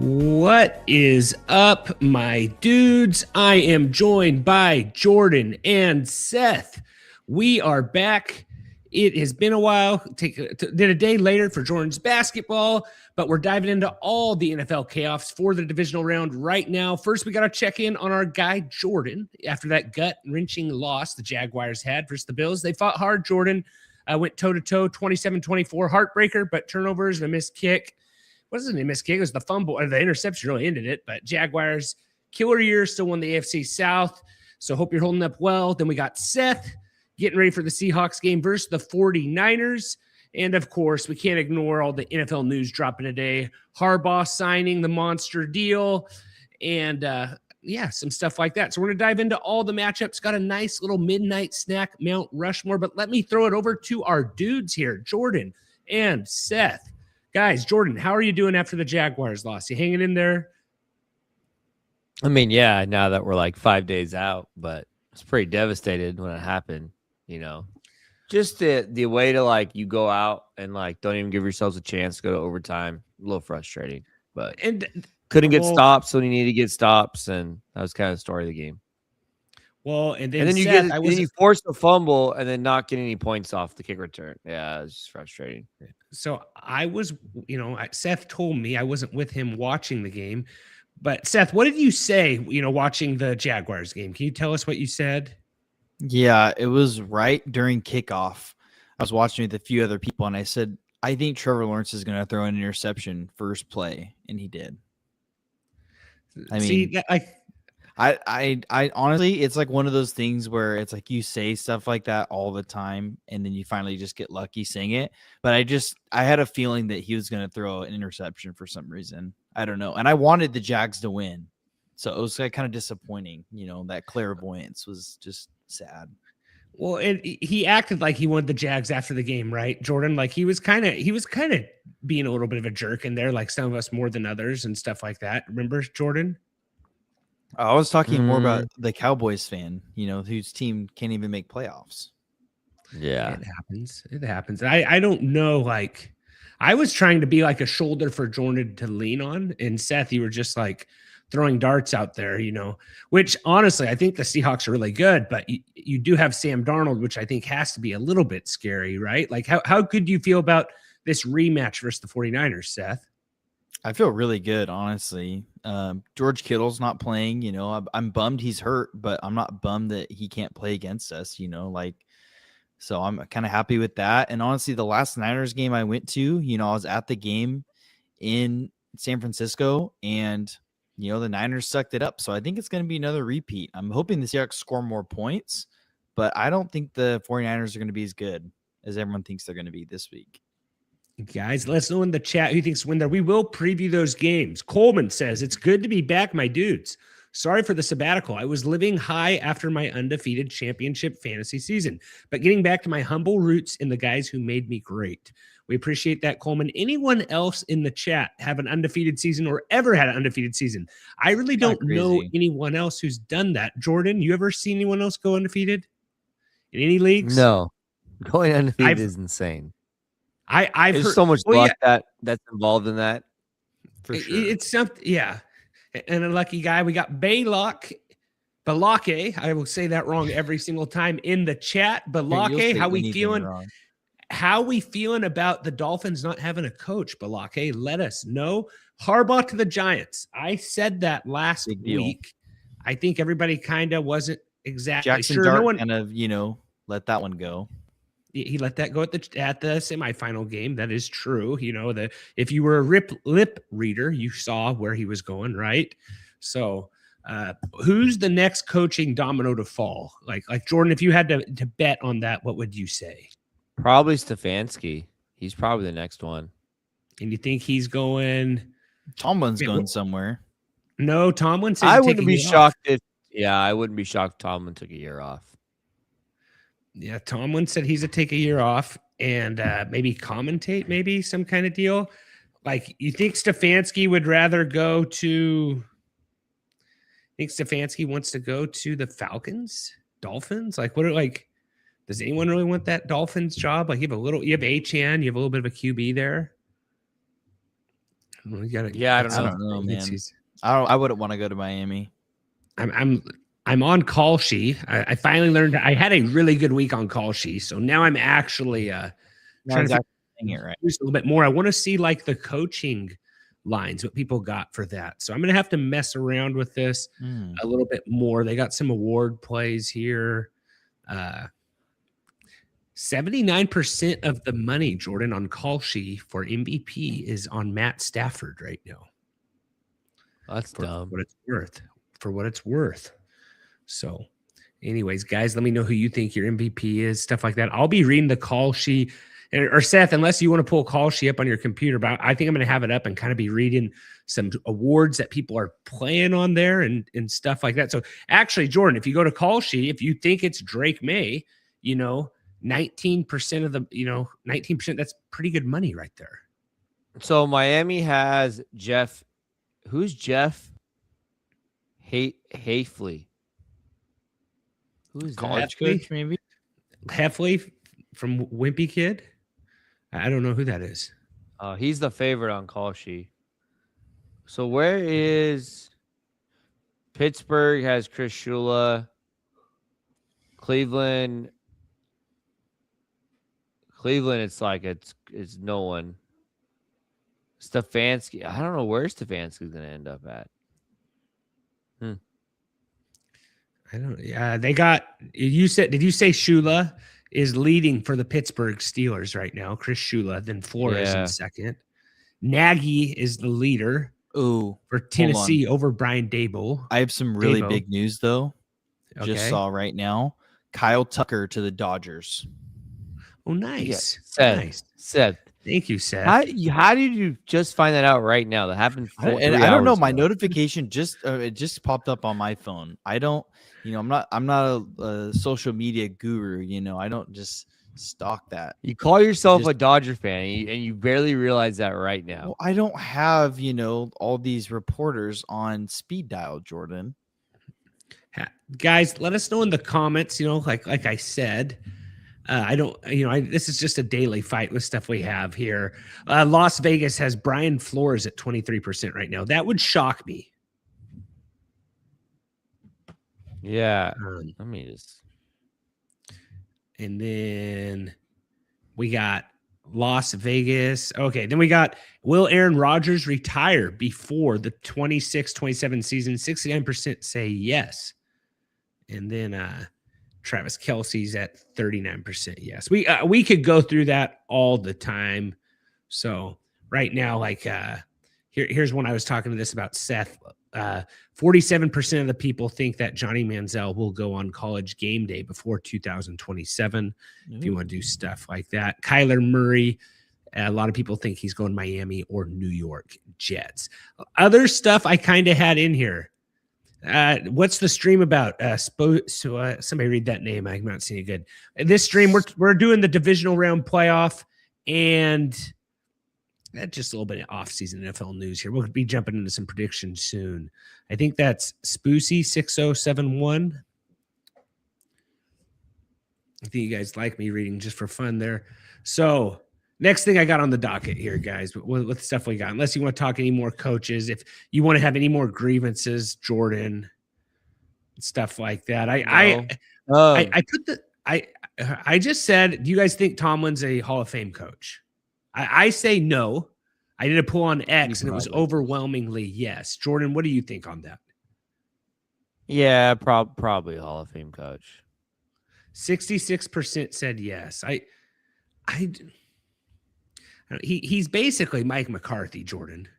What is up, my dudes? I am joined by Jordan and Seth. We are back. It has been a while. Did a day later for Jordan's basketball, but we're diving into all the NFL chaos for the divisional round right now. First, we got to check in on our guy, Jordan, after that gut-wrenching loss the Jaguars had versus the Bills. They fought hard, Jordan. Went toe-to-toe, 27-24, heartbreaker, but turnovers and a missed kick. Wasn't a missed kick, it was the fumble, or the interception really ended it, but Jaguars, killer year, still won the AFC South, so hope you're holding up well. Then we got Seth getting ready for the Seahawks game versus the 49ers, and of course, we can't ignore all the NFL news dropping today. Harbaugh signing the monster deal, and some stuff like that. So we're going to dive into all the matchups. Got a nice little midnight snack, Mount Rushmore, but let me throw it over to our dudes here, Jordan and Seth. Guys, Jordan, how are you doing after the Jaguars loss? You hanging in there? I mean, yeah, now that we're like 5 days out, but it's pretty devastated when it happened, you know. Just the way to, like, you go out and, like, don't even give yourselves a chance to go to overtime. A little frustrating, but couldn't get stops when you need to get stops, and that was kind of the story of the game. Well, and then Seth, you force a fumble and then not getting any points off the kick return. Yeah, it's just frustrating. So I was, Seth told me, I wasn't with him watching the game, but Seth, what did you say, watching the Jaguars game? Can you tell us what you said? Yeah, it was right during kickoff. I was watching with a few other people, and I said, I think Trevor Lawrence is going to throw an interception first play, and he did. I honestly, it's like one of those things where it's like you say stuff like that all the time, and then you finally just get lucky saying it. But I had a feeling that he was going to throw an interception for some reason. I don't know. And I wanted the Jags to win. So it was like kind of disappointing. That clairvoyance was just sad. Well, and he acted like he wanted the Jags after the game, right, Jordan? Like he was kind of being a little bit of a jerk in there, like some of us more than others and stuff like that. Remember, Jordan? I was talking more about the Cowboys fan, whose team can't even make playoffs. Yeah, it happens. I don't know. Like, I was trying to be like a shoulder for Jordan to lean on, and Seth, you were just like throwing darts out there, which honestly, I think the Seahawks are really good, but you do have Sam Darnold, which I think has to be a little bit scary, right? Like, how could you feel about this rematch versus the 49ers, Seth? I feel really good, honestly. George Kittle's not playing, I'm bummed he's hurt, but I'm not bummed that he can't play against us, so I'm kind of happy with that. And honestly, the last Niners game I went to, I was at the game in San Francisco, and, the Niners sucked it up. So I think it's going to be another repeat. I'm hoping the Seahawks score more points, but I don't think the 49ers are going to be as good as everyone thinks they're going to be this week. Guys, let us know in the chat who thinks win there. We will preview those games. Coleman says, it's good to be back, my dudes. Sorry for the sabbatical. I was living high after my undefeated championship fantasy season, but getting back to my humble roots and the guys who made me great. We appreciate that, Coleman. Anyone else in the chat have an undefeated season or ever had an undefeated season? I really don't know anyone else who's done that. Jordan, you ever seen anyone else go undefeated in any leagues? No. Going undefeated is insane. I've There's heard so much luck that's involved in that. For sure. It's something, yeah. And a lucky guy. We got Balake. I will say that wrong every single time in the chat. Balake, how we feeling? How we feeling about the Dolphins not having a coach? Balake, let us know. Harbaugh to the Giants. I said that last week. I think everybody kind of wasn't exactly Jackson sure. Dart kind of, let that one go. He let that go at the semifinal game. That is true. If you were a lip reader, you saw where he was going, right? So who's the next coaching domino to fall? Like Jordan, if you had to bet on that, what would you say? Probably Stefanski. He's probably the next one. And you think he's going? Tomlin's going somewhere. No, Tomlin said I wouldn't be shocked if Tomlin took a year off. Yeah, Tomlin said he's to take a year off and maybe commentate, maybe some kind of deal. Like, you think Stefanski would rather go to? Think Stefanski wants to go to the Dolphins? Like, does anyone really want that Dolphins job? Like, you have Achane, you have a little bit of a QB there. You gotta, Yeah, I don't I don't know, man. I wouldn't want to go to Miami. I'm on Kalshi. I finally learned. I had a really good week on Kalshi, so now I'm actually trying to it right. a little bit more. I want to see like the coaching lines, what people got for that. So I'm gonna have to mess around with this a little bit more. They got some award plays here. 79% of the money, Jordan, on Kalshi for MVP is on Matt Stafford right now. That's dumb. What it's worth. For what it's worth. So, anyways, guys, let me know who you think your MVP is, stuff like that. I'll be reading the call sheet. Or Seth, unless you want to pull call sheet up on your computer, but I think I'm going to have it up and kind of be reading some awards that people are playing on there and stuff like that. So actually, Jordan, if you go to call sheet, if you think it's Drake May, 19% of the, 19%, that's pretty good money right there. So Miami has Jeff. Who's Jeff? Hafley. Who's college Heffley? coach? Maybe Heffley from Wimpy Kid. I don't know who that is. He's the favorite on Kalshi. So where is Pittsburgh? Has Chris Shula. Cleveland. It's like it's no one. Stefanski. I don't know where Stefanski's going to end up at. I don't. Yeah, they got. You said? Did you say Shula is leading for the Pittsburgh Steelers right now? Chris Shula, then Flores in second. Nagy is the leader. Ooh, for Tennessee over Brian Dable. I have some really big news though. Okay. Just saw right now. Kyle Tucker to the Dodgers. Oh, nice. Yeah. Nice. Seth. Thank you, Seth. How did you just find that out right now? That happened. I don't know. My notification just it just popped up on my phone. I don't. I'm not a social media guru. I don't just stalk that. You call yourself a Dodger fan, and you barely realize that right now. Well, I don't have all these reporters on speed dial, Jordan. Guys, let us know in the comments. Like I said. I don't, this is just a daily fight with stuff we have here. Las Vegas has Brian Flores at 23% right now. That would shock me. Yeah. And then we got Las Vegas. Okay. Then we got, will Aaron Rodgers retire before the 26-27 season? 69% say yes. And then, Travis Kelce's at 39%. Yes, we could go through that all the time. So right now, like here's one I was talking to this about Seth. 47% of the people think that Johnny Manziel will go on College Game Day before 2027. If you want to do stuff like that, Kyler Murray. A lot of people think he's going Miami or New York Jets. Other stuff I kind of had in here. What's the stream about? Somebody read that name. I'm not seeing it good. This stream, we're doing the divisional round playoff, and just a little bit of off-season NFL news here. We'll be jumping into some predictions soon. I think that's Spoosy 6071. I think you guys like me reading just for fun there. So next thing I got on the docket here, guys, what the stuff we got, unless you want to talk any more coaches, if you want to have any more grievances, Jordan, stuff like that. I just said, do you guys think Tomlin's a Hall of Fame coach? I say no. I did a pull on X and it was overwhelmingly yes. Jordan, what do you think on that? Yeah, probably a Hall of Fame coach. 66% said yes. He's basically Mike McCarthy, Jordan.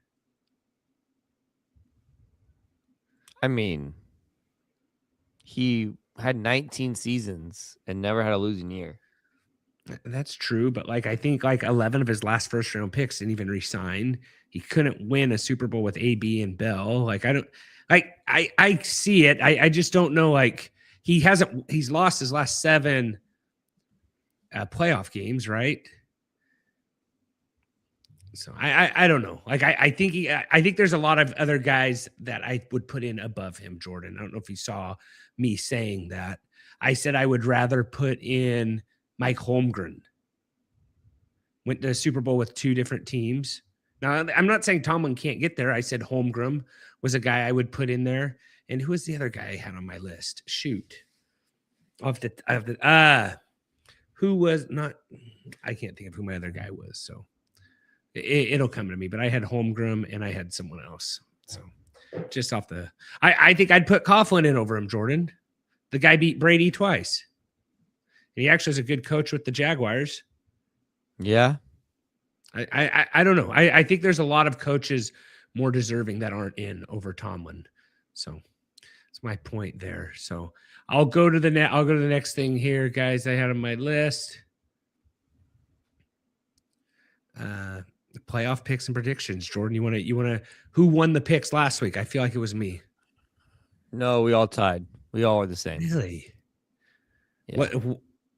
I mean, he had 19 seasons and never had a losing year. That's true, but I think 11 of his last first round picks didn't even resign. He couldn't win a Super Bowl with AB and Bell. I see it. I just don't know. He's lost his last 7 playoff games, right? So I don't know. I think there's a lot of other guys that I would put in above him, Jordan. I don't know if you saw me saying that. I said I would rather put in Mike Holmgren. Went to the Super Bowl with 2 different teams. Now, I'm not saying Tomlin can't get there. I said Holmgren was a guy I would put in there. And who was the other guy I had on my list? Shoot. Who was not, I can't think of who my other guy was. So it'll come to me, but I had Holmgren and I had someone else. So just off the, I think I'd put Coughlin in over him, Jordan. The guy beat Brady twice. And he actually is a good coach with the Jaguars. Yeah. I don't know. I think there's a lot of coaches more deserving that aren't in over Tomlin. So that's my point there. So I'll go to the next thing here, guys. I had on my list. The playoff picks and predictions. Jordan, you wanna who won the picks last week? I feel like it was me. No, we all tied. We all were the same. Really? Yeah.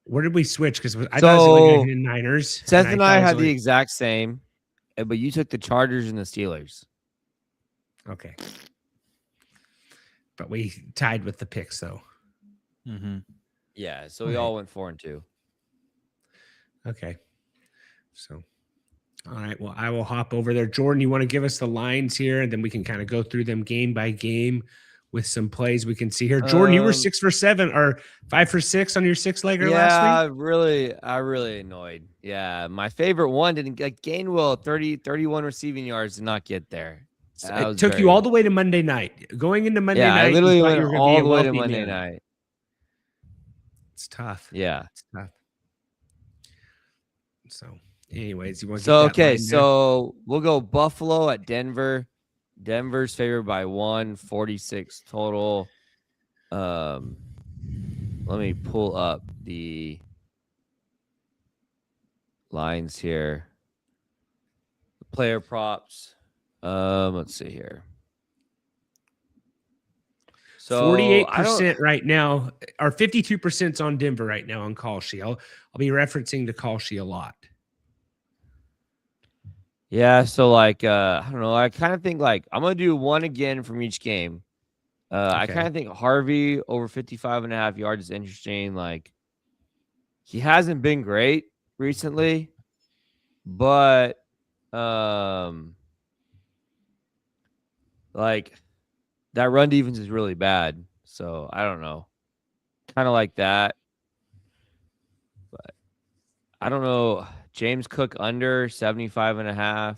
Where did we switch? Because I thought it was only the Niners. Seth and I had the exact same, but you took the Chargers and the Steelers. Okay. But we tied with the picks, though. Mm-hmm. Yeah, so we all went 4-2. Okay. So, all right. Well, I will hop over there. Jordan, you want to give us the lines here, and then we can kind of go through them game by game with some plays we can see here. Jordan, you were 6 for 7 or 5 for 6 on your 6-legger last week? I really annoyed. Yeah, my favorite one didn't get Gainwell 31 receiving yards did not get there. It took you all the way to Monday night. Going into Monday night, I literally went you were all be the way to Monday night. It's tough. Yeah, it's tough. So, anyways, you want to so we'll go Buffalo at Denver. Denver's favored by 146 total. Let me pull up the lines here. Player props. Let's see here. So 48% right now, or 52% on Denver right now on Kalshi. I'll be referencing to Kalshi a lot. Yeah, so I don't know. I kind of think I'm gonna do one again from each game. I kind of think Harvey over 55.5 yards is interesting. He hasn't been great recently, but that run defense is really bad. So I don't know. Kind of like that. But I don't know. James Cook under 75.5. I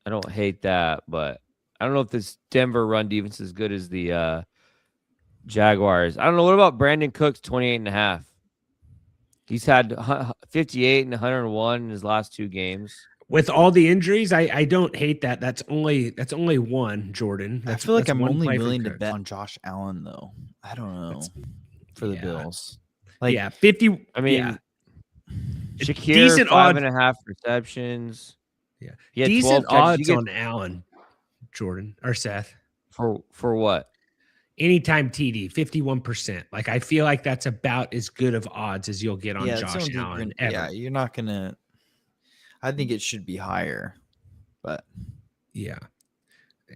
don't hate that, but I don't know if this Denver run defense is as good as the Jaguars. I don't know. What about Brandon Cooks 28.5? He's had 58 and 101 in his last 2 games. With all the injuries, I don't hate that. That's only one, Jordan. I feel like I'm only willing to bet on Josh Allen, though. I don't know for the Bills. 50. I mean, yeah. Shakir, decent 5.5 receptions. Yeah, he had decent 12 odds on Allen, Jordan or Seth. For what? Anytime TD, 51%. I feel like that's about as good of odds as you'll get on Josh Allen. Yeah, you're not gonna. I think it should be higher, but yeah,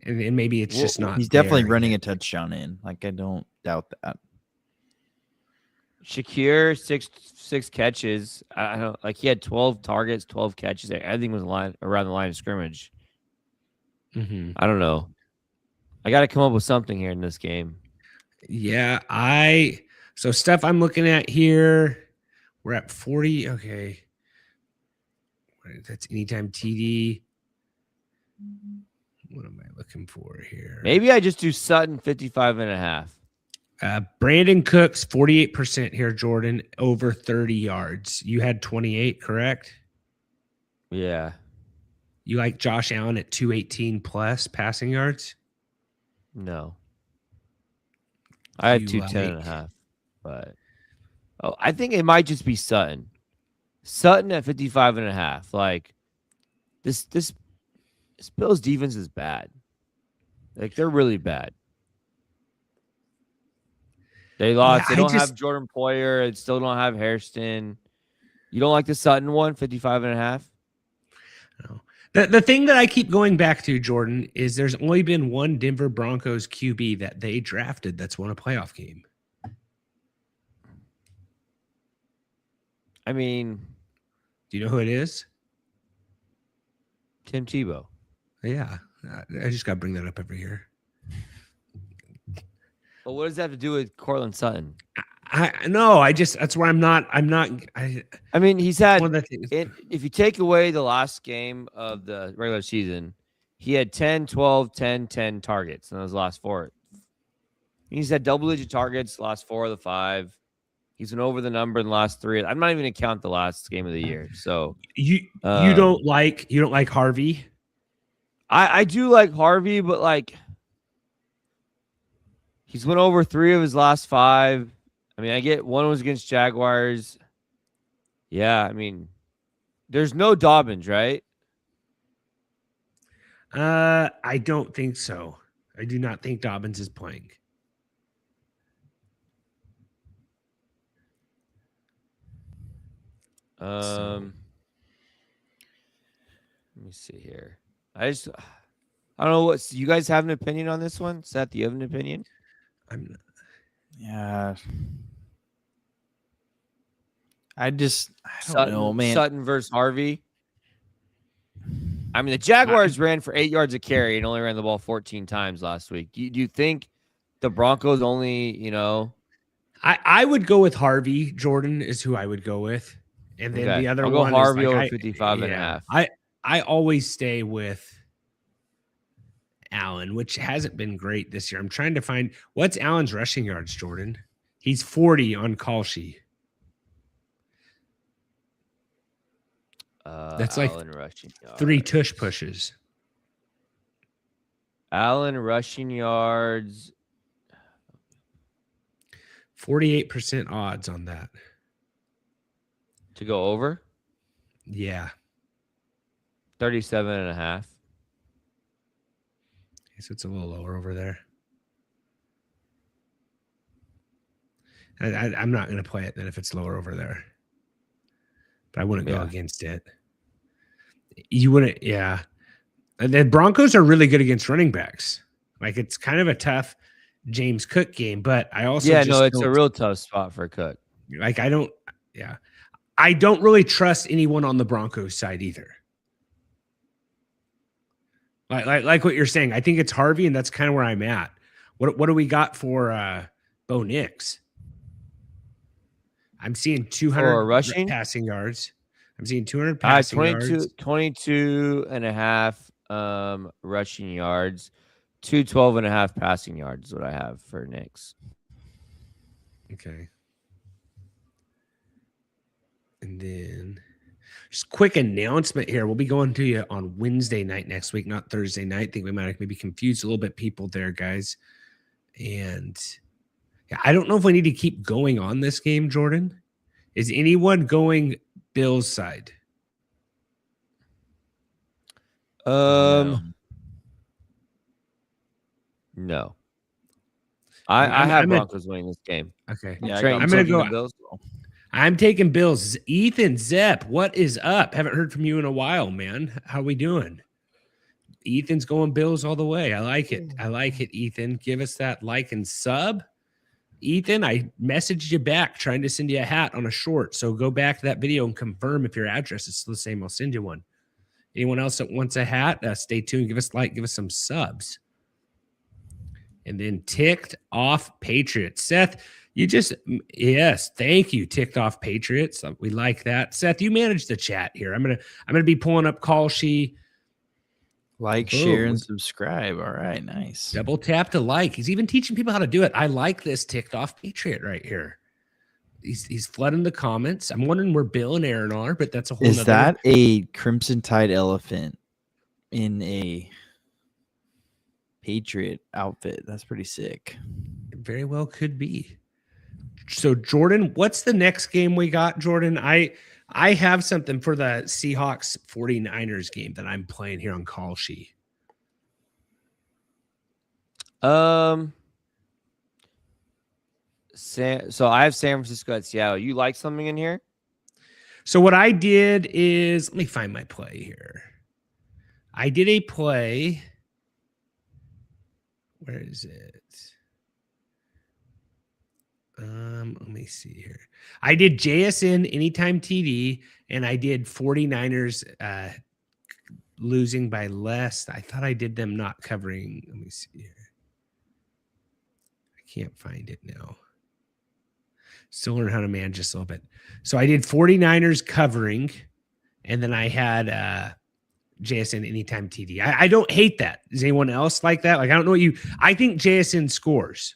and maybe it's just not. He's definitely running a touchdown in. I don't doubt that. Shakir, six catches. I don't he had 12 targets, 12 catches. Everything was around the line of scrimmage. Mm-hmm. I don't know. I got to come up with something here in this game. Yeah, so stuff I'm looking at here. We're at 40. Okay, that's anytime TD. What am I looking for here? Maybe I just do Sutton 55.5. Brandon Cooks 48% here, Jordan, over 30 yards. You had 28, correct? Yeah. You like Josh Allen at 218 plus passing yards? No. I had 210.5, but I think it might just be Sutton. Sutton at 55.5. This Bills defense is bad. They're really bad. They lost. They don't have Jordan Poyer. They still don't have Hairston. You don't like the Sutton one, 55.5? No. The thing that I keep going back to, Jordan, is there's only been one Denver Broncos QB that they drafted that's won a playoff game. I mean, do you know who it is? Tim Tebow. Yeah, I just got to bring that up every year. But what does that have to do with Cortland Sutton? That's where I'm not. I mean, he's had one of the things. If you take away the last game of the regular season, he had 10, 12, 10, 10 targets in those last 4. He's had double-digit targets last 4 of the 5. He's been over the number in the last 3. I'm not even going to count the last game of the year. So you don't like Harvey? I do like Harvey, but like he's went over 3 of his last 5. I mean, I get one was against Jaguars. Yeah, I mean, there's no Dobbins, right? I don't think so. I do not think Dobbins is playing. Let me see here. I don't know what you guys have an opinion on this one. Seth, do you have an opinion? Yeah. I don't know, man. Sutton versus Harvey. I mean, the Jaguars ran for 8 yards a carry and only ran the ball 14 times last week. Do you think the Broncos only, I would go with Harvey. Jordan is who I would go with. And then the other I'll one go Harvey is over 55 and a half. I always stay with Allen, which hasn't been great this year. I'm trying to find what's Allen's rushing yards, Jordan. He's 40 on Kalshi. That's like Allen rushing yards. 3 tush pushes. Allen rushing yards. 48% odds on that. To go over? Yeah. 37 and a half. So it's a little lower over there. I'm not going to play it then if it's lower over there. But I wouldn't go against it. You wouldn't, yeah. And the Broncos are really good against running backs. Like, it's kind of a tough James Cook game, but I also it's a real tough spot for Cook. Like, I don't really trust anyone on the Broncos side either. Like what you're saying. I think it's Harvey, and that's kind of where I'm at. What do we got for Bo Nix? I'm seeing 200 rushing passing yards. I'm seeing 200 passing yards. 22 and a half rushing yards. 212 and a half passing yards is what I have for Nix. Okay. And then just quick announcement here. We'll be going to you on Wednesday night next week, not Thursday night. I think we might have maybe confused a little bit people there, guys. And I don't know if we need to keep going on this game, Jordan. Is anyone going Bills side? No. I have Broncos winning this game. Okay. Yeah, I'm going to go. Bills. I'm taking Bills. Ethan Zepp, what is up? Haven't heard from you in a while, man. How we doing? Ethan's going Bills all the way. I like it. Ethan. Give us that like and sub. Ethan, I messaged you back trying to send you a hat on a short. So go back to that video and confirm if your address is still the same. I'll send you one. Anyone else that wants a hat, stay tuned. Give us give us some subs. And then ticked off Patriots. Seth, yes, thank you. Ticked off Patriots. We like that. Seth, you manage the chat here. I'm gonna be pulling up Kalshi. Like, share, and subscribe. All right, nice. Double tap to like. He's even teaching people how to do it. I like this ticked off Patriot right here. He's flooding the comments. I'm wondering where Bill and Aaron are, but that's a whole. Is that a Crimson Tide elephant in a Patriot outfit? That's pretty sick. It very well could be. So Jordan, what's the next game we got, Jordan? I have something for the Seahawks 49ers game that I'm playing here on Kalshi. So I have San Francisco at Seattle. You like something in here? So what I did is, let me find my play here. I did a play. Where is it? Let me see here. I did JSN anytime TD, and I did 49ers losing by less. I thought I did them not covering. Let me see here. I can't find it now. Still learn how to manage just a little bit. So I did 49ers covering, and then I had JSN anytime TD. I don't hate that. Does anyone else like that? Like, I don't know what you. I think JSN scores.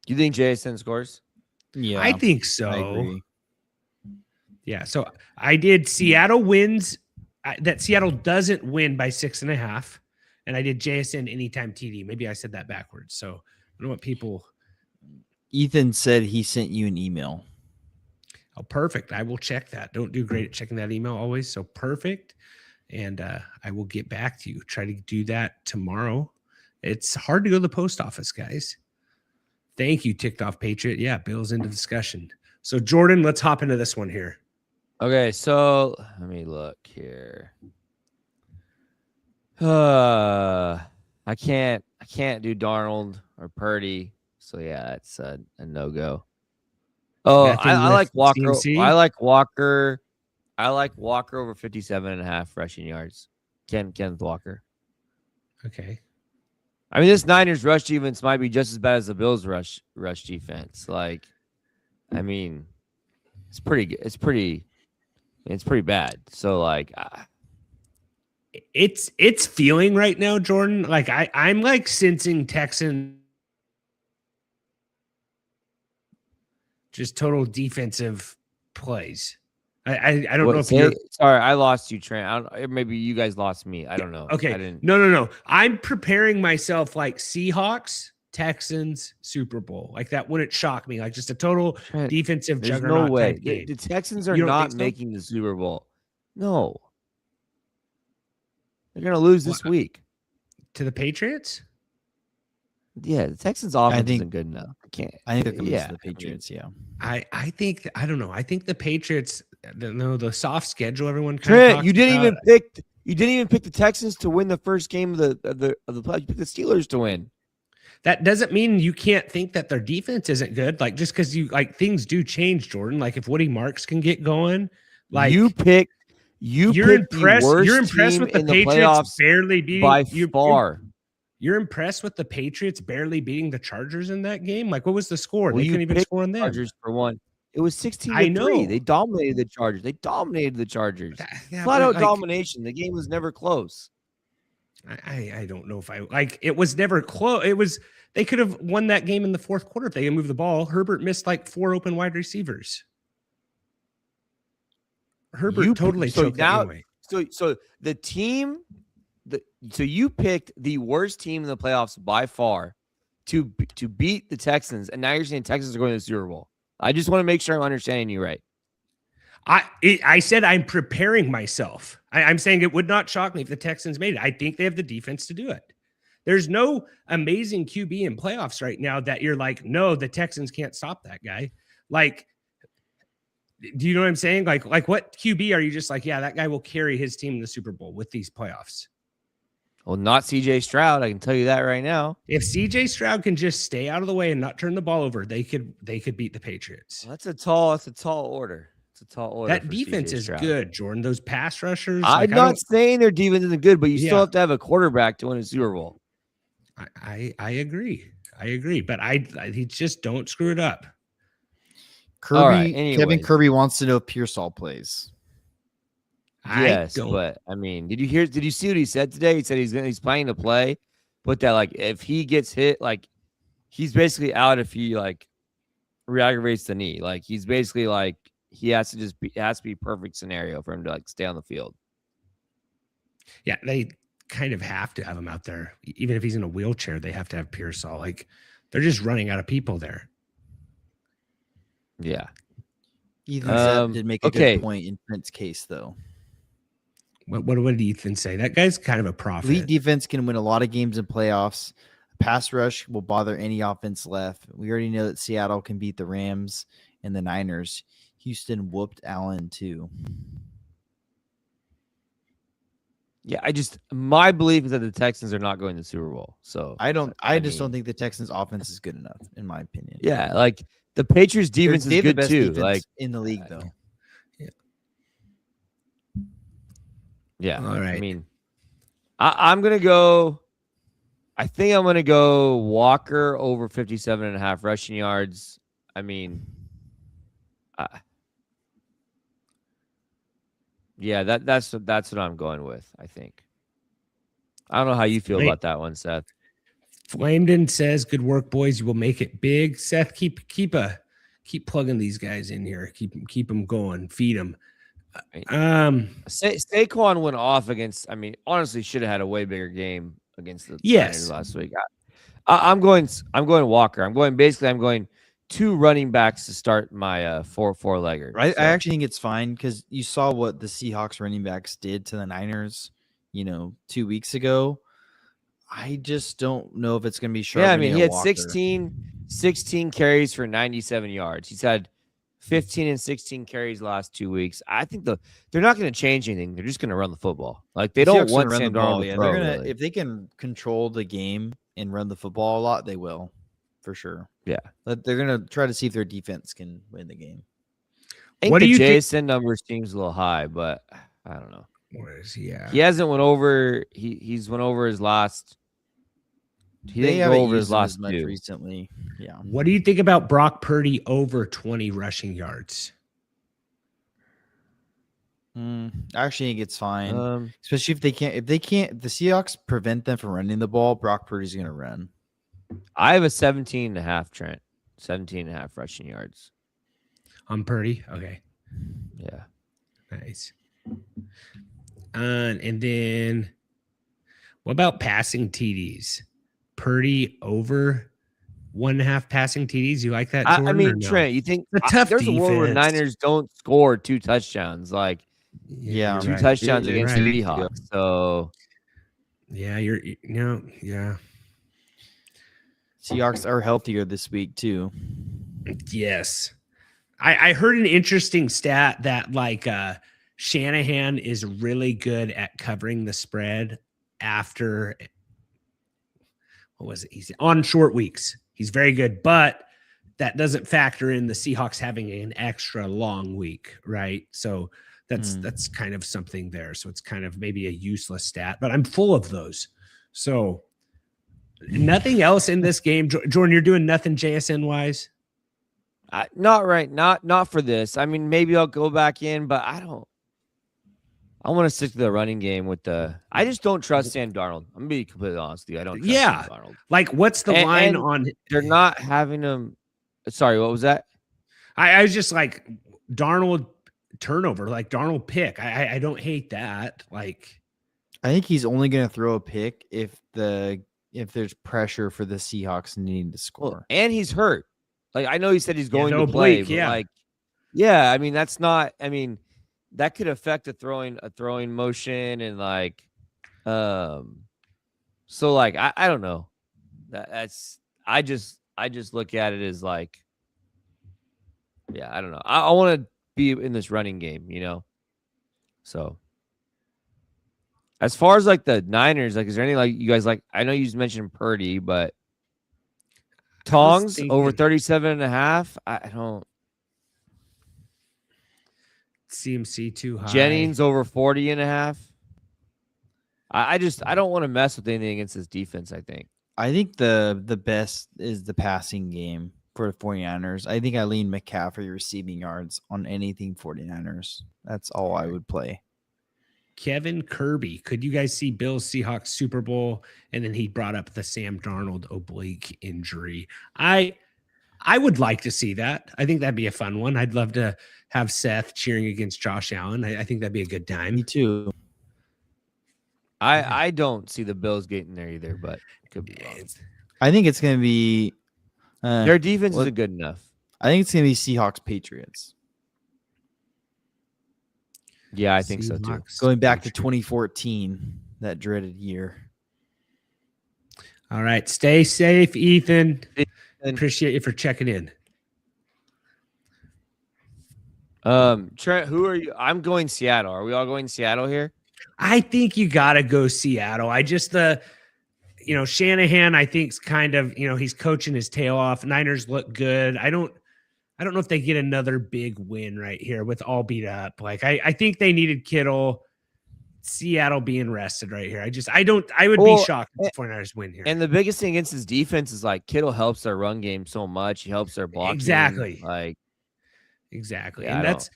You think JSN scores? Yeah, I think so. I agree. Yeah. So I did Seattle wins. That Seattle doesn't win by 6.5, and I did JSN anytime TD. Maybe I said that backwards. So I don't know what people. Ethan said he sent you an email. Oh, perfect. I will check that. Don't do great at checking that email always. So perfect. And I will get back to you. Try to do that tomorrow. It's hard to go to the post office, guys. Thank you, Ticked Off Patriot. Yeah, Bill's into discussion. So, Jordan, let's hop into this one here. Okay, so let me look here. I can't do Darnold or Purdy. So yeah, that's a no-go. Oh, I like Walker. CMC? I like Walker. I like Walker over 57.5 rushing yards. Kenneth Walker. Okay. I mean, this Niners rush defense might be just as bad as the Bills rush defense. Like, I mean, it's pretty good. It's pretty bad. So like, it's feeling right now, Jordan. Like I'm like sensing Texan just total defensive plays. I don't know if you're sorry. I lost you, Trent. Maybe you guys lost me. I don't know. Okay. I didn't. No. I'm preparing myself like Seahawks, Texans, Super Bowl. Like that wouldn't shock me. Like just a total Trent, defensive there's juggernaut no way. type game. The Texans are You don't not think so? making the Super Bowl. No. They're gonna lose this week To the Patriots? Yeah, the Texans' offense isn't good enough. I think they're going to lose to the Patriots. I think I don't know. I think the Patriots. The soft schedule. Everyone. Trent, you didn't even pick. You didn't even pick the Texans to win the first game of the play. You picked the Steelers to win. That doesn't mean you can't think that their defense isn't good. Like just because you like things do change, Jordan. Like if Woody Marks can get going, like you're impressed. The worst You're impressed with the in Patriots barely beating by far. You're impressed with the Patriots barely beating the Chargers in that game? Like, what was the score? Well, they couldn't even score on them. Chargers for one. It was 16-3. I know. They dominated the Chargers. Flat out domination. The game was never close. I don't know if it was never close. They could have won that game in the fourth quarter if they had moved the ball. Herbert missed like 4 open wide receivers. Herbert totally choked that anyway. So the team. So you picked the worst team in the playoffs by far to beat the Texans, and now you're saying Texans are going to the Super Bowl. I just want to make sure I'm understanding you right. I said I'm preparing myself. I'm saying it would not shock me if the Texans made it. I think they have the defense to do it. There's no amazing QB in playoffs right now that you're like, no, the Texans can't stop that guy. Like, do you know what I'm saying? Like what QB are you just like, yeah, that guy will carry his team in the Super Bowl with these playoffs? Well, not CJ Stroud. I can tell you that right now. If CJ Stroud can just stay out of the way and not turn the ball over, they could beat the Patriots. Well, that's a tall order. It's a tall order. That defense is good, Jordan. Those pass rushers. I'm not saying their defense isn't good, but you still have to have a quarterback to win a Super Bowl. I agree. But he just don't screw it up. Kevin Kirby wants to know if Pearsall plays. Yes, but I mean, did you see what he said today? He said he's planning to play, but that like if he gets hit, like he's basically out if he like re-aggravates the knee. Like he's basically like it has to be perfect scenario for him to like stay on the field. Yeah, they kind of have to have him out there. Even if he's in a wheelchair, they have to have Pearsall. Like they're just running out of people there. Yeah. Ethan did make a good point in Trent's case, though. What did Ethan say? That guy's kind of a prophet. Elite defense can win a lot of games in playoffs. Pass rush will bother any offense left. We already know that Seattle can beat the Rams and the Niners. Houston whooped Allen too. Yeah, my belief is that the Texans are not going to the Super Bowl. So I just don't think the Texans offense is good enough, in my opinion. Yeah, like the Patriots defense is good too. Like in the league, though. Yeah. All right. I mean, I'm going to go. I think I'm going to go Walker over 57.5 rushing yards. I mean, yeah, that's what I'm going with, I think. I don't know how you feel about that one, Seth. Flamden says, "Good work, boys. You will make it big." Seth, keep plugging these guys in here. Keep them going. Feed them. Saquon went off against. I mean, honestly, should have had a way bigger game against the Yes. Niners last week. I'm going Walker. I'm going 2 running backs to start my 4-4-legger. I actually think it's fine because you saw what the Seahawks running backs did to the Niners, 2 weeks ago. I just don't know if it's going to be sharp. Yeah, I mean, he had 16 carries for 97 yards. He's had 15 and 16 carries the last 2 weeks. I think they're not going to change anything. They're just going to run the football. Like they don't want Sam Darnold to throw. Really. If they can control the game and run the football a lot, they will, for sure. Yeah, but they're going to try to see if their defense can win the game. What do you JSN number seems a little high, but I don't know. What is he at? He hasn't went over. He's went over his last. He didn't go over his last much recently. Yeah. What do you think about Brock Purdy over 20 rushing yards? I actually think it's fine, especially if they can't. The Seahawks prevent them from running the ball. Brock Purdy's going to run. I have a 17.5 Trent, 17.5 rushing yards on Purdy. Okay. Yeah. Nice. And then what about passing TDs? Purdy over 1.5 passing TDs. You like that, Jordan? I mean, Trent, you think there's a world where Niners don't score 2 touchdowns? Like, 2 touchdowns against the Seahawks. So, yeah, yeah. Seahawks are healthier this week too. Yes. I heard an interesting stat that like Shanahan is really good at covering the spread after on short weeks. He's very good, but that doesn't factor in the Seahawks having an extra long week, right? So that's kind of something there. So it's kind of maybe a useless stat, but I'm full of those. So nothing else in this game. Jordan, you're doing nothing JSN wise? Not right. Not for this. I mean, maybe I'll go back in, but I want to stick to the running game with I just don't trust Sam Darnold. I'm going to be completely honest with you. I don't trust Sam Darnold. Like, what's the line on? They're not having him. Sorry, what was that? I was just like, Darnold turnover, like Darnold pick. I don't hate that. Like, I think he's only going to throw a pick if there's pressure for the Seahawks needing to score. Well, and he's hurt. Like, I know he said he's going to play, but I mean, that's not, I mean, that could affect a throwing motion and like, so like, I don't know. I just look at it as like, yeah, I don't know. I want to be in this running game, So as far as like the Niners, like, is there any like you guys like? I know you mentioned Purdy, but Tongs over 37.5. I don't. CMC too high. Jennings over 40.5. I don't want to mess with anything against this defense. I think the best is the passing game for the 49ers. I think I lean McCaffrey receiving yards on anything 49ers. That's all I would play. Kevin Kirby, could you guys see Bills Seahawks Super Bowl? And then he brought up the Sam Darnold oblique injury. I would like to see that. I think that'd be a fun one. I'd love to have Seth cheering against Josh Allen. I think that'd be a good time. Me too. I don't see the Bills getting there either, but it could be wrong. I think it's going to be their defense isn't good enough. I think it's going to be Seahawks Patriots. Yeah, I think so too. Going back to 2014, that dreaded year. All right. Stay safe, Ethan. Appreciate you for checking in. Trent, who are you? I'm going Seattle. Are we all going Seattle here? I think you got to go Seattle. Shanahan, I think, is kind of, he's coaching his tail off. Niners look good. I don't know if they get another big win right here with all beat up. Like, I think they needed Kittle. Seattle being rested right here. I would be Well, shocked if the 49ers win here. And the biggest thing against his defense is like Kittle helps their run game so much. He helps their blocking. Exactly. Exactly. And that's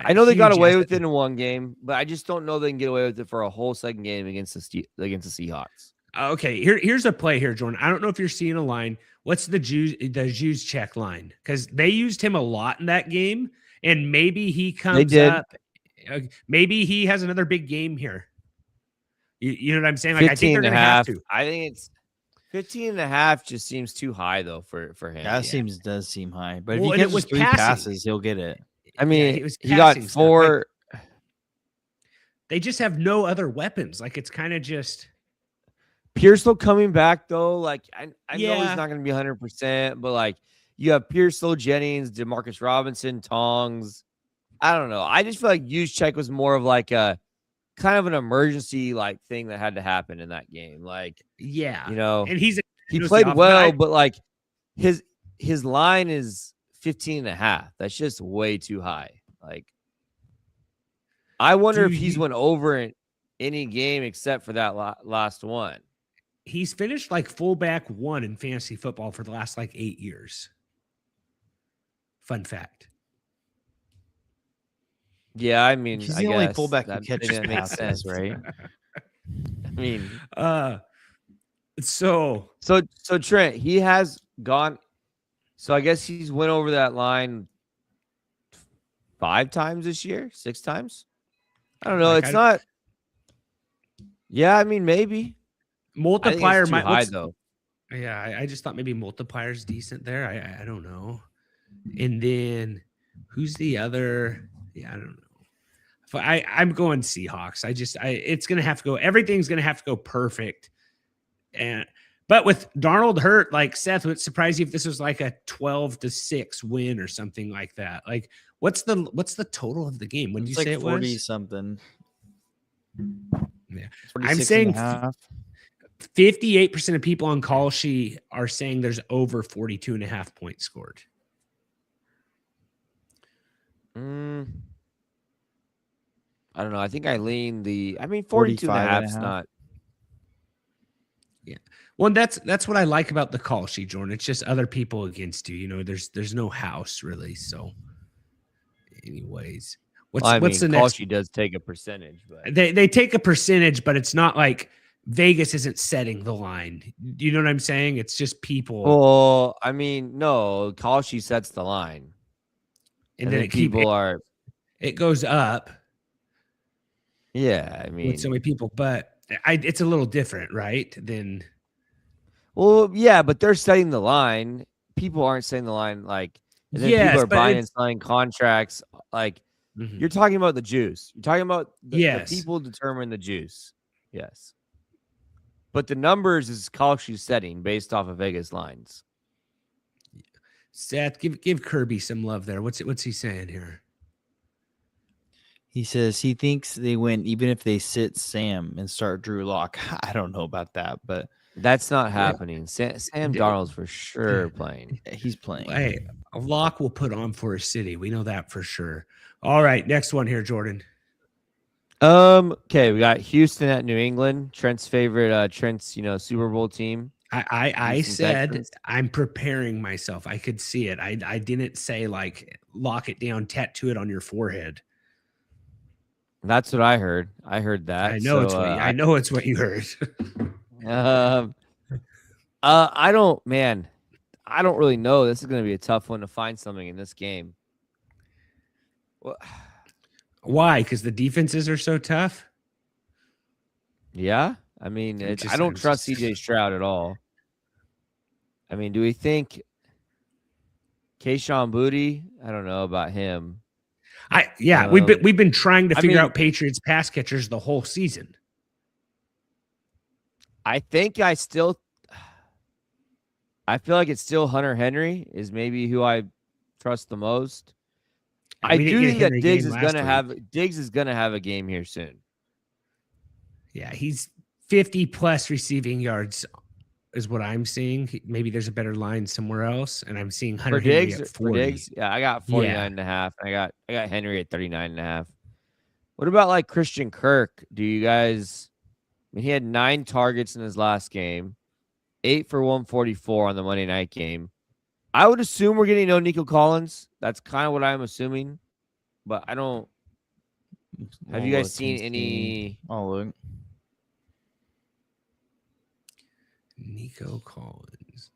I know they got huge away asset. with it in one game, but I just don't know they can get away with it for a whole second game against the Seahawks. Okay, here's a play here, Jordan. I don't know if you're seeing a line. What's the Juice check line? Because they used him a lot in that game, and maybe he comes up. Maybe he has another big game here. You know what I'm saying? Like, I think they're going to have to. I think it's 15.5 just seems too high though for him. That does seem high. But if he catches 3 passes, he'll get it. I mean, he got 4. They just have no other weapons. Like, it's kind of just Pearsall coming back though. Like, I know he's not going to be 100%, but like you have Pearsall, Jennings, Demarcus Robinson, Tongs. I don't know. I just feel like Juszczyk was more of like a kind of an emergency like thing that had to happen in that game. Like, and he played well, but like his line is 15.5. That's just way too high. Like, I wonder if he's went over in any game except for that last one. He's finished like fullback 1 in fantasy football for the last like 8 years. Fun fact. Yeah, I mean, he's the only fullback who catches passes, right? I mean, so Trent, he has gone. So I guess he's went over that line 5 times this year, 6 times. I don't know. Like, it's not. Yeah, I mean, maybe multiplier might high though. Yeah, I just thought maybe multiplier's decent there. I don't know. And then who's the other? Yeah, I don't know. I'm going Seahawks. It's gonna have to go. Everything's gonna have to go perfect. But with Darnold hurt, like Seth, would surprise you if this was like a 12-6 win or something like that. Like, what's the total of the game? When did you say it was? 40 something. Yeah, I'm saying 58% of people on Kalshi are saying there's over 42.5 points scored. I don't know. I think I lean 42.5 is not. Yeah. Well, that's what I like about the call sheet, Jordan. It's just other people against you. You know, there's no house really. So, anyways, what's the next? Call sheet does take a percentage, but they take a percentage, but it's not like Vegas isn't setting the line. Do you know what I'm saying? It's just people. Well, I mean, no, call sheet sets the line, and then it goes up. Yeah, I mean, with so many people, but it's a little different, right? Well, yeah, but they're setting the line. People aren't setting the line like, and then people are buying and selling contracts. Like, you're talking about the juice. You're talking about the people determine the juice. Yes, but the numbers is Kalshi setting based off of Vegas lines. Seth, give Kirby some love there. What's he saying here? He says he thinks they win even if they sit Sam and start Drew Lock. I don't know about that, but that's not happening. Sam Darnold's for sure playing. He's playing. Hey, a Lock will put on for a city. We know that for sure. All right, next one here, Jordan. Okay, we got Houston at New England. Trent's favorite, Super Bowl team. I said Texans. I'm preparing myself. I could see it. I didn't say like lock it down, tattoo it on your forehead. That's what I heard. I heard that. I know it's what you heard. I don't really know. This is going to be a tough one to find something in this game. Well, why? Because the defenses are so tough. Yeah, I mean, I don't trust CJ Stroud at all. I mean, do we think Kayshon Boutte? I don't know about him. We've been trying to figure out Patriots pass catchers the whole season. I think I feel like it's still Hunter Henry is maybe who I trust the most. I do think that Diggs is gonna have a game here soon. Yeah, he's 50 plus receiving yards is what I'm seeing. Maybe there's a better line somewhere else, and I'm seeing Hunter Henry at 40. Yeah, I got 49.5. I got Henry at 39.5. What about like Christian Kirk? Do you guys? I mean, he had 9 targets in his last game, 8 for 144 on the Monday night game. I would assume we're getting no Nico Collins. That's kind of what I'm assuming, but I don't. Have you guys seen any? Oh, look. Nico Collins.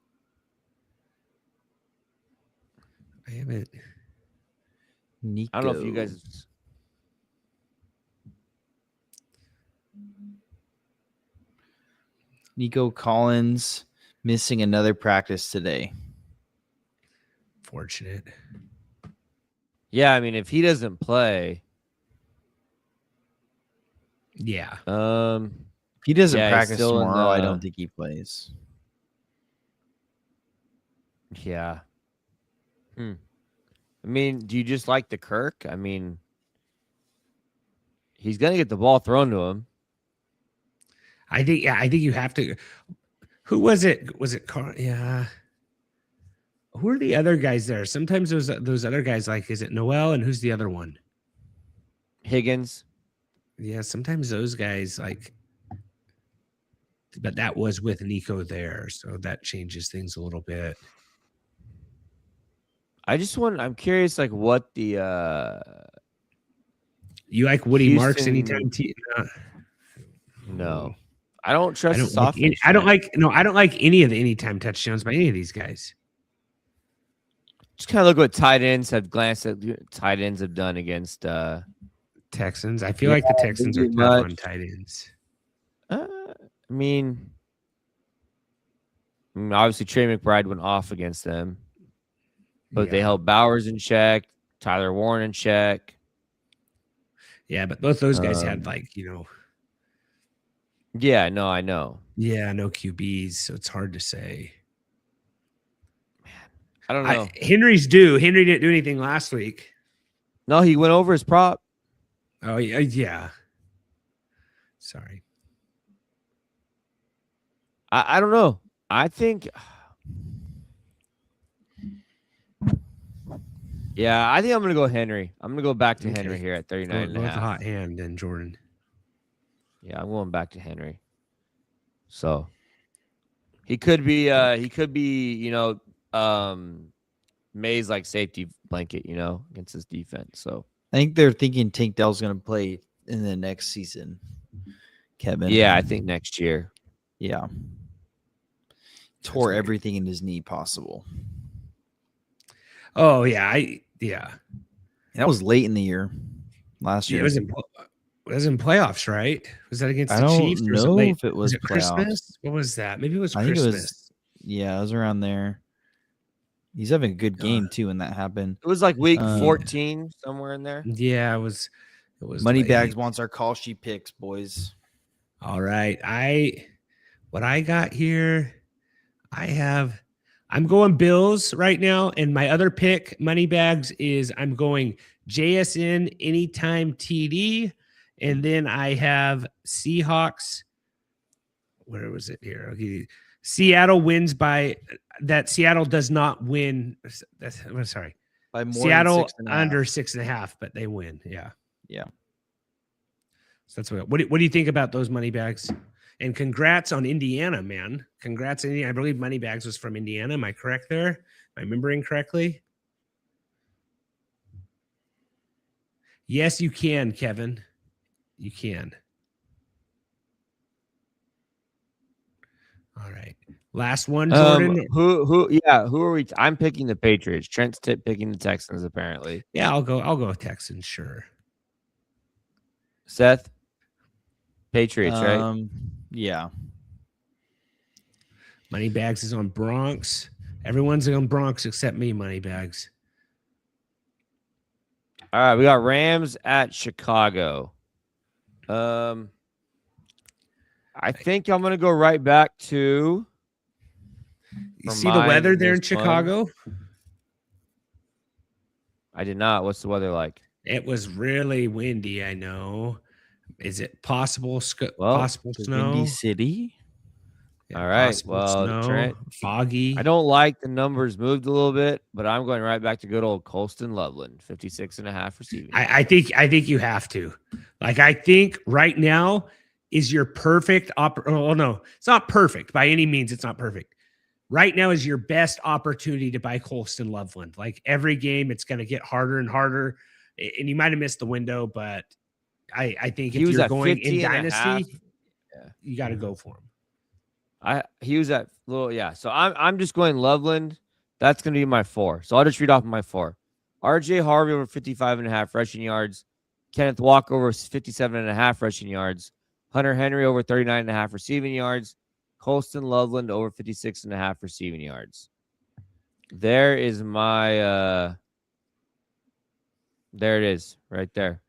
I haven't. Nico. I don't know if you guys. Nico Collins missing another practice today. Fortunate. Yeah, I mean, if he doesn't play, Yeah. If he doesn't Yeah, he's practice still in tomorrow, I the- don't think he plays. yeah. I mean, do you just like the Kirk? I mean, he's gonna get the ball thrown to him. I think you have to. Who was it? Was it Carl? Yeah. Who are the other guys there? Sometimes those other guys, like, is it Noel, and who's the other one? Higgins. Yeah, sometimes those guys, like, but that was with Nico there, so that changes things a little bit. I'm curious, like, what the You like Woody Marks Houston- anytime? no. I don't trust I this don't like offense. I don't like any of the anytime touchdowns by any of these guys. Just kind of look what tight ends have glanced at. Tight ends have done against. Texans. I feel like the Texans are pretty tough on much. tight ends. I mean, obviously Trey McBride went off against them, but they Yeah. held Bowers in check, Tyler Warren in check. Yeah, but both those guys had, like, Yeah, no, I know. yeah, no QBs, so it's hard to say. I don't know. Henry's due. Henry didn't do anything last week. No, he went over his prop. Oh yeah. Sorry. I don't know. I think. Yeah, I think I'm gonna go Henry. I'm gonna go back to Henry Okay. here at 39 Go and a with a half. hot hand, then Jordan. Yeah, I'm going back to Henry. So he could be May's like safety blanket, against his defense. So I think they're thinking Tank Dell's going to play in the next season. Kevin. yeah, I think next year. Yeah. Tore great. everything in his knee possible. Oh yeah, yeah. And that was late in the year last year. It was in playoffs, right? Was that against I the don't Chiefs? Or know late? if it was it playoffs. Christmas? What was that? Maybe it was I think Christmas. it was. Yeah, it was around there. He's having a good game too when that happened. It was like week 14, somewhere in there. Yeah, it was. Moneybags late. wants our Kalshi picks, boys. All right. What I got here, I'm going Bills right now, and my other pick, Moneybags, is I'm going JSN anytime TD, and then I have Seahawks. Where was it here? Okay. Seattle wins by that. Seattle does not win. Sorry. By more Seattle than 6.5. under 6.5, but they win. Yeah. Yeah. So that's what do you think about those money bags? And congrats on Indiana, man. Congrats, Indiana. I believe Moneybags was from Indiana. Am I correct there? Am I remembering correctly? Yes, you can, Kevin. You can. All right. Last one, Jordan. Who are we? I'm picking the Patriots. Trent's picking the Texans, apparently. Yeah, I'll go with Texans, sure. Seth? Patriots, right? Yeah. Moneybags is on Bronx. Everyone's on Bronx except me, Moneybags. All right, we got Rams at Chicago. I think I'm gonna go right back to. You see the weather there in this one. Chicago? I did not. What's the weather like? It was really windy, I know. Is it possible Well, possible The snow? Windy City. Yeah, All right. possible Well, snow, Trent, foggy. I don't like the numbers moved a little bit, but I'm going right back to good old Colston Loveland, 56.5 receiving yards. I think you have to. Like, I think right now is your perfect oh no, it's not perfect by any means. It's not perfect. Right now is your best opportunity to buy Colston Loveland. Like, every game, it's going to get harder and harder. And you might have missed the window, but I think He if was you're at going 50 in and a half. Dynasty, Yeah. you got to go for him. He was at little, yeah. So I'm just going Loveland. That's gonna be my 4. So I'll just read off my 4. RJ Harvey over 55.5 rushing yards. Kenneth Walker over 57.5 rushing yards. Hunter Henry over 39.5 receiving yards. Colston Loveland over 56.5 receiving yards. There is my there it is, right there.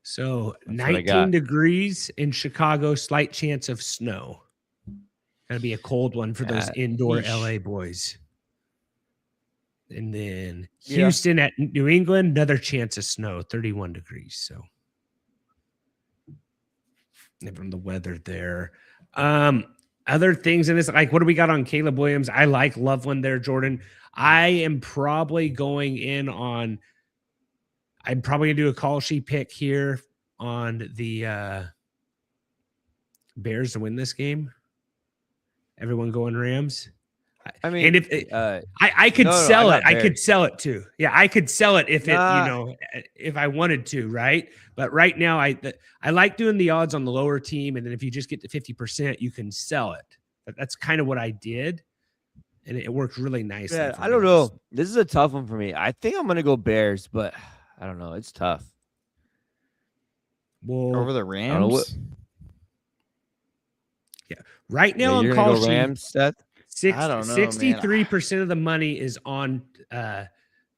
So That's what I 19 got. degrees in Chicago, slight chance of snow. Gonna be a cold one for those indoor Yeesh. LA boys. And then Yeah. Houston at New England, another chance of snow, 31 degrees. So and from the weather there. Other things in this, like, what do we got on Caleb Williams? I like Loveland there, Jordan. I am probably going in on, I'm probably gonna do a Kalshi pick here on the Bears to win this game. Everyone going Rams. I mean, and if I could sell I it, got I Bears. could sell it too. Yeah, I could sell it if Nah. if I wanted to, right? But right now, I like doing the odds on the lower team, and then if you just get to 50%, you can sell it. But that's kind of what I did, and it worked really nicely. Yeah, for I me. don't know. This is a tough one for me. I think I'm gonna go Bears, but I don't know. It's tough. Well, Over the I don't know Rams? yeah, right now on you're gonna go Kalshi, Rams, Seth? I don't know, man. 63% of the money is on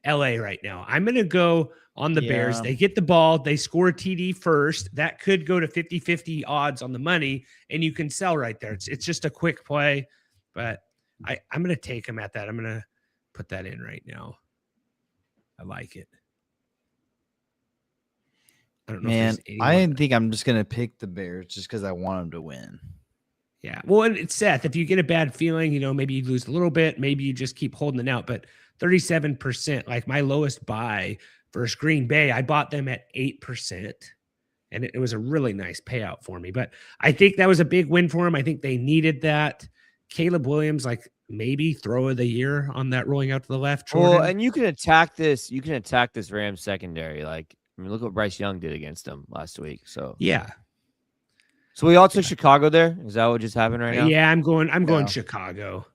LA right now. I'm going to go on the Bears. Yeah. They get the ball. They score a TD first. That could go to 50-50 odds on the money, and you can sell right there. It's just a quick play, but I'm going to take them at that. I'm going to put that in right now. I like it. I don't know. Man, if I think I'm just going to pick the Bears just because I want them to win. Yeah. Well, and it's Seth. If you get a bad feeling, maybe you lose a little bit. Maybe you just keep holding it out. But 37%, like my lowest buy versus Green Bay, I bought them at 8%. And it was a really nice payout for me. But I think that was a big win for them. I think they needed that. Caleb Williams, like maybe throw of the year on that rolling out to the left. Jordan. Well, and you can attack this. You can attack this Rams secondary. Like, I mean, look what Bryce Young did against them last week. So yeah. So we all took Chicago there. Is that what just happened right now? Yeah, I'm going Chicago.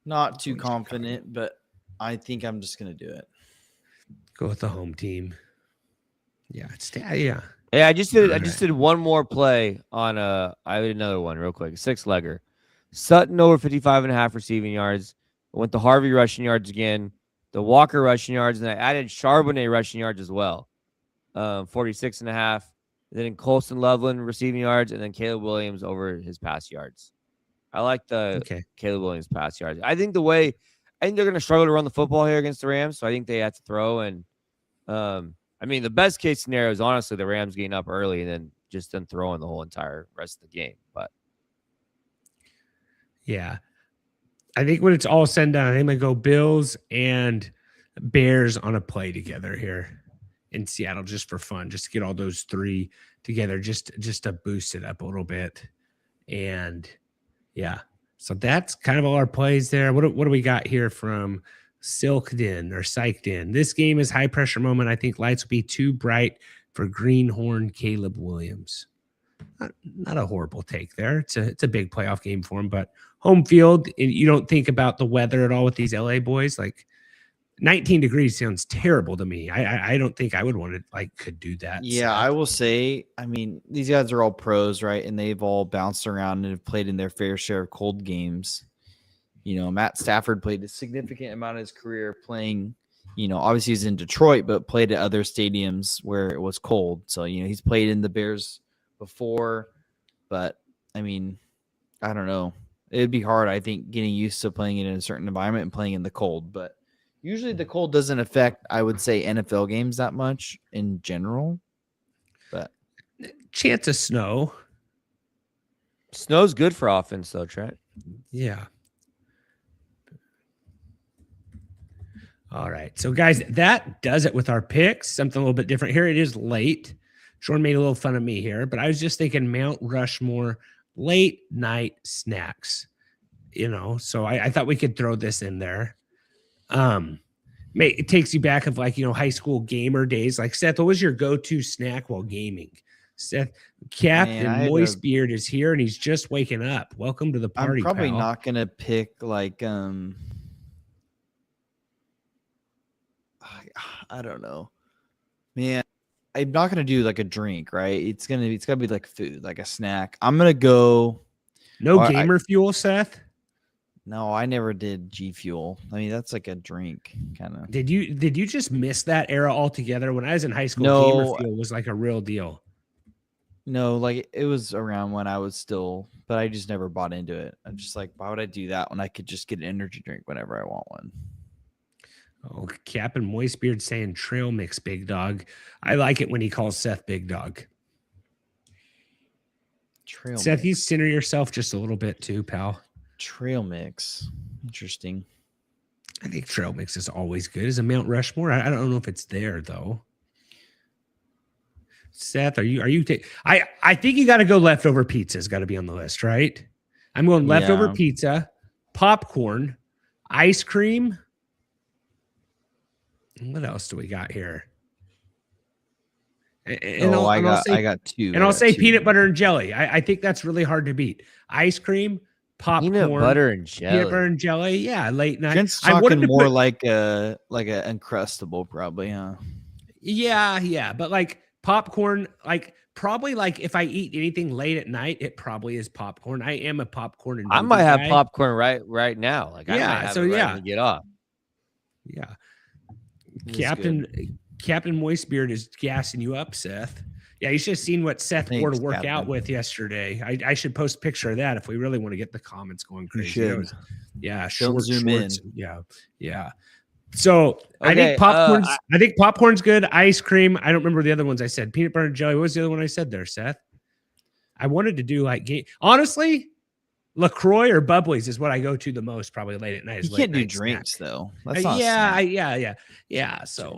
Not too confident, but I think I'm just gonna do it. Go with the home team. Yeah, Yeah, I just did one more play on I did another one real quick. 6-legger. Sutton over 55.5 receiving yards. I went to Harvey rushing yards again. The Walker rushing yards, and I added Charbonnet rushing yards as well. 46.5. Then Colston Loveland receiving yards, and then Caleb Williams over his pass yards. I like the Caleb Williams pass yards. I think they're going to struggle to run the football here against the Rams, so I think they have to throw. And I mean, the best case scenario is honestly the Rams getting up early and then just then throwing the whole entire rest of the game. But yeah, I think when it's all said and done, I think I'm going to go Bills and Bears on a play together here in Seattle just for fun, just to get all those three together, just to boost it up a little bit. And yeah, so that's kind of all our plays there. What do we got here from Silked In or Psyched In? This game is high pressure moment. I think lights will be too bright for Greenhorn Caleb Williams. Not a horrible take there. It's a big playoff game for him, but home field, you don't think about the weather at all with these LA boys. Like 19 degrees sounds terrible to me. I don't think I would want to could do that. Yeah, I will say, I mean, these guys are all pros, right? And they've all bounced around and have played in their fair share of cold games. Matt Stafford played a significant amount of his career playing, obviously he's in Detroit, but played at other stadiums where it was cold. So, he's played in the Bears before, but I mean, I don't know. It'd be hard, I think, getting used to playing in a certain environment and playing in the cold, but usually the cold doesn't affect, I would say, NFL games that much in general. But chance of snow. Snow's good for offense, though, Trent. Yeah. All right. So, guys, that does it with our picks. Something a little bit different here. It is late. Jordan made a little fun of me here, but I was just thinking Mount Rushmore late night snacks. So I thought we could throw this in there. It takes you back of high school gamer days. Like, Seth, what was your go-to snack while gaming? Seth, Captain Moist Beard is here and he's just waking up. Welcome to the party. I'm probably pal. not gonna pick like I don't know, man. I'm not gonna do like a drink, right? It's gonna be like food, like a snack. I'm gonna go. No gamer fuel, Seth. No, I never did G Fuel. I mean, that's like a drink kind of. Did you just miss that era altogether? When I was in high school, gamer fuel was like a real deal. No, like it was around when I was still, but I just never bought into it. I'm just like, why would I do that when I could just get an energy drink whenever I want one? Oh, Cap and Moist Beard saying trail mix, big dog. I like it when he calls Seth big dog. Seth, you center yourself just a little bit too, pal. Trail mix. Interesting. I think trail mix is always good. Is a Mount Rushmore? I don't know if it's there though. Seth, are you I think you got to go leftover pizza's got to be on the list, right? I'm going leftover pizza, popcorn, ice cream. What else do we got here? I got two. And I'll say peanut butter and jelly. I think that's really hard to beat. Ice cream, popcorn, peanut butter and jelly. Peanut butter and jelly. Yeah, late night. Trent's talking more like a Uncrustable, probably, huh? Yeah. But like popcorn, like probably like if I eat anything late at night, it probably is popcorn. I am a popcorn and I might have popcorn right now. Like I might have it right when we get off. Yeah. Captain Moist Beard is gassing you up, Seth. Yeah, you should have seen what Seth wore to work out with yesterday. I should post a picture of that if we really want to get the comments going crazy. Short zoom in. Yeah. So I think popcorn's good. Ice cream. I don't remember the other ones I said. Peanut butter and jelly. What was the other one I said there, Seth? I wanted to do honestly, LaCroix or Bubblies is what I go to the most probably late at night. You can't do drinks though. That's not yeah. So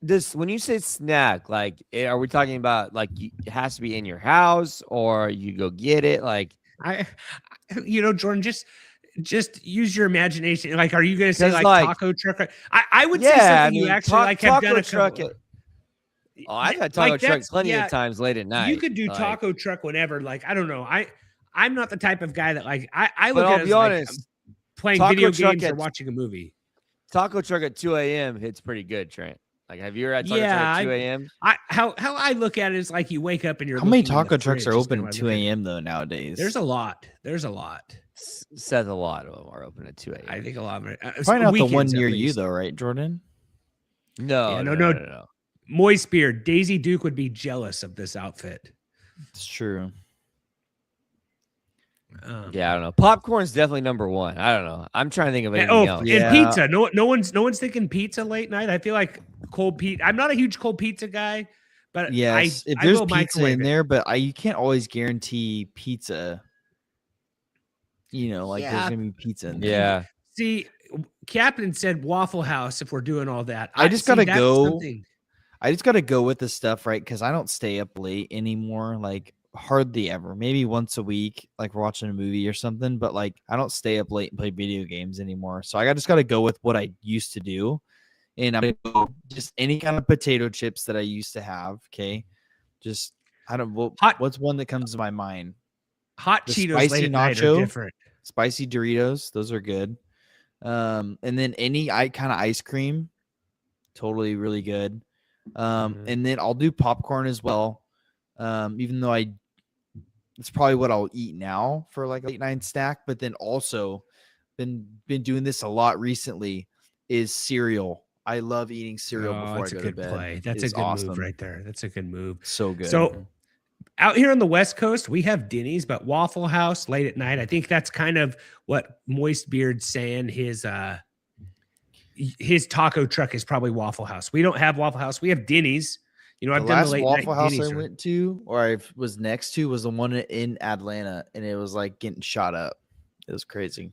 this when you say snack, like are we talking about like it has to be in your house or you go get it? Like Jordan, just use your imagination. Like, are you going to say like taco truck? I would say something you actually like have done a couple. I've had taco truck plenty of times late at night. You could do taco truck whenever. Like, I don't know. I'm not the type of guy that like I look at it as honest, like playing video games or watching a movie. Taco truck at 2 a.m. hits pretty good, Trent. Like, have you ever had taco truck at 2 a.m.? How I look at it is like you wake up and you're. How many taco trucks are open at 2 a.m. though nowadays? There's a lot. Says a lot of them are open at 2 a.m. I think a lot of it. Probably not the one near you though, right, Jordan? No. Moist Beard, Daisy Duke would be jealous of this outfit. It's true. Yeah, I don't know. Popcorn's definitely number one. I don't know. I'm trying to think of anything else. And pizza. No one's thinking pizza late night. I feel like cold pizza. I'm not a huge cold pizza guy, but yes, if there's pizza in there, but you can't always guarantee pizza. There's gonna be pizza in there. Yeah. See, Captain said Waffle House if we're doing all that. I just gotta go with the stuff, right? Because I don't stay up late anymore. Like hardly ever. Maybe once a week, like we're watching a movie or something. But like I don't stay up late and play video games anymore. So I just gotta go with what I used to do. And I'm gonna go just any kind of potato chips that I used to have. Okay. Just what's one that comes to my mind? Hot Cheetos late at night are different. Spicy Doritos, those are good. And then any kind of ice cream, totally really good. And then I'll do popcorn as well. Even though it's probably what I'll eat now for like a late night snack, but then also been doing this a lot recently is cereal. I love eating cereal before I go to bed. Play. That's a good move right there. That's a good move. So good. So out here on the West Coast, we have Denny's, but Waffle House late at night. I think that's kind of what Moist Beard's saying. His taco truck is probably Waffle House. We don't have Waffle House. We have Denny's. You know, I've The done the last late Waffle night House Denny's I run. went to, or I was next to, was the one in Atlanta, and it was like getting shot up. It was crazy.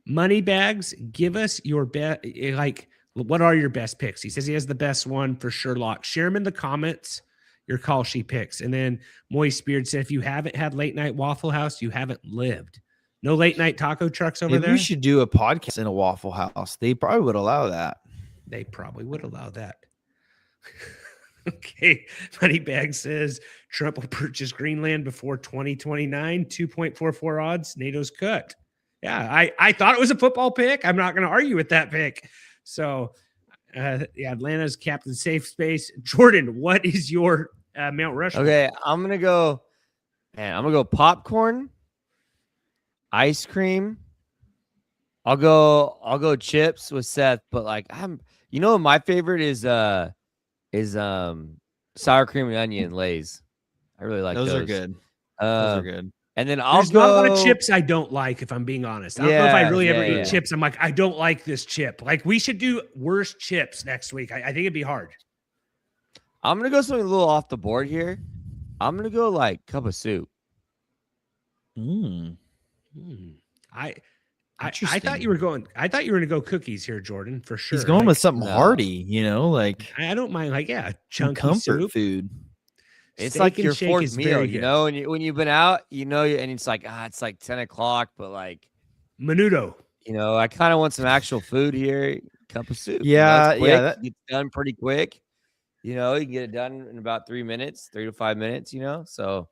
Money bags, give us your best. Like, what are your best picks? He says he has the best one for Sherlock. Share them in the comments, your Kalshi picks. And then Moist Beard said, if you haven't had late night Waffle House, you haven't lived. No late night taco trucks over Maybe there? we should do a podcast in a Waffle House. They probably would allow that. They probably would allow that. Okay. Moneybag says Trump will purchase Greenland before 2029, 2.44 odds. NATO's cut. Yeah, I thought it was a football pick. I'm not going to argue with that pick. So, yeah, Atlanta's captain safe space. Jordan, what is your Mount Rushmore? Okay, I'm gonna go popcorn, ice cream. I'll go chips with Seth, but like my favorite is sour cream and onion Lay's. I really like those. Those are good. Those are good. And then There's not a lot of chips I don't like, if I'm being honest. I don't know if I really ever eat chips. I'm like, I don't like this chip. Like, we should do worst chips next week. I think it'd be hard. I'm gonna go something a little off the board here. I'm gonna go like cup of soup. I thought you were going. I thought you were going to go cookies here, Jordan, for sure. He's going with something hearty, like I don't mind. Like, chunky comfort soup. food. It's Steak like and your shake fourth is meal, very good. and when you've been out, and it's like it's like 10 o'clock, but like Menudo. I kind of want some actual food here. Cup of soup. Yeah, it's quick. that It's done pretty quick. You can get it done in about 3 minutes, 3 to 5 minutes. So.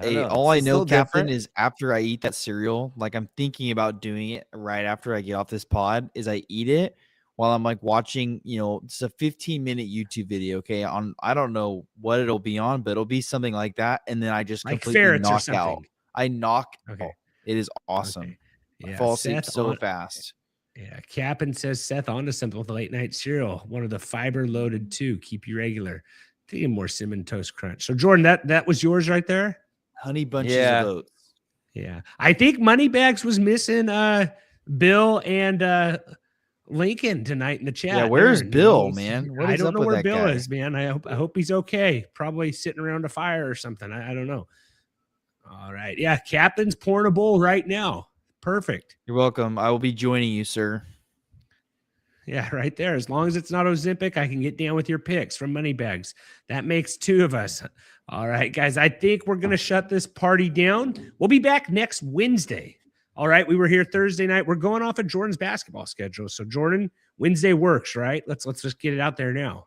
All I know, Captain, is after I eat that cereal, like I'm thinking about doing it right after I get off this pod, is I eat it while I'm like watching, it's a 15-minute YouTube video. Okay. I don't know what it'll be on, but it'll be something like that. And then I just Like completely ferrets or knock something. out. I knock. Okay. Out. It is awesome. Okay. I Yeah, fall asleep Seth so fast. Yeah. Captain says Seth onto something with the late night cereal. One of the fiber loaded too. Keep you regular. Taking more cinnamon toast crunch. So Jordan, that was yours right there. Honey bunches of oats. Yeah. I think Moneybags was missing Bill and Lincoln tonight in the chat. Yeah, where's Bill, man? What I is don't up know with where that Bill guy? is, man. I hope he's okay. Probably sitting around a fire or something. I don't know. All right. Yeah, Captain's pouring a bowl right now. Perfect. You're welcome. I will be joining you, sir. Yeah, right there. As long as it's not Ozempic, I can get down with your picks from Moneybags. That makes 2 of us. All right, guys. I think we're going to shut this party down. We'll be back next Wednesday. All right. We were here Thursday night. We're going off of Jordan's basketball schedule. So, Jordan, Wednesday works, right? Let's just get it out there now.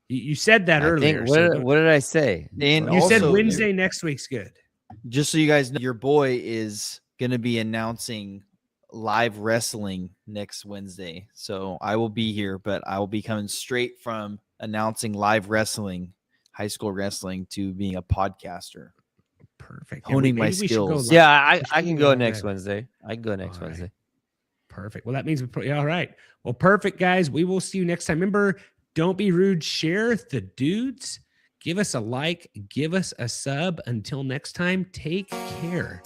You said that earlier. What did I say? And you said also, Wednesday next week's good. Just so you guys know, your boy is going to be announcing live wrestling next Wednesday. So I will be here, but I will be coming straight from announcing live wrestling, high school wrestling, to being a podcaster. Perfect. Honing my skills. Yeah, I can go next Wednesday. I can go next Wednesday. Perfect. Well, that means all right. Well, perfect, guys. We will see you next time. Remember, don't be rude. Share the dudes. Give us a like. Give us a sub. Until next time, take care.